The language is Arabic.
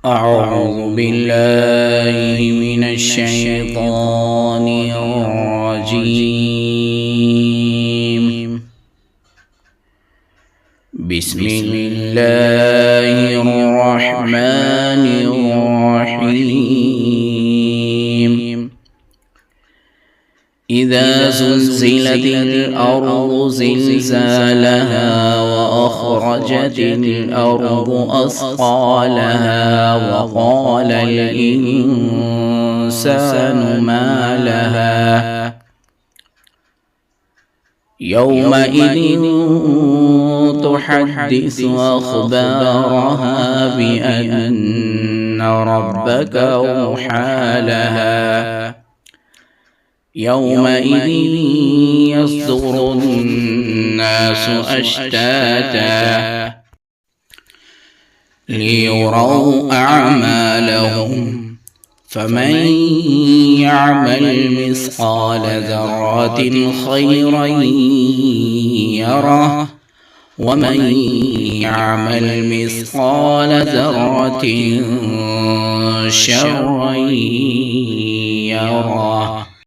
أعوذ بالله من الشيطان الرجيم. بسم الله الرحمن الرحيم. إذا زلزلت الأرض زلزالها وأخرجت الأرض أثقالها وقال الإنسان ما لها يومئذ تحدث أخبارها بأن ربك أوحى لها يومئذ يصدر الناس أشتاتا ليروا أعمالهم فمن يعمل مثقال ذرة خيرا يره ومن يعمل مثقال ذرة شرا يره.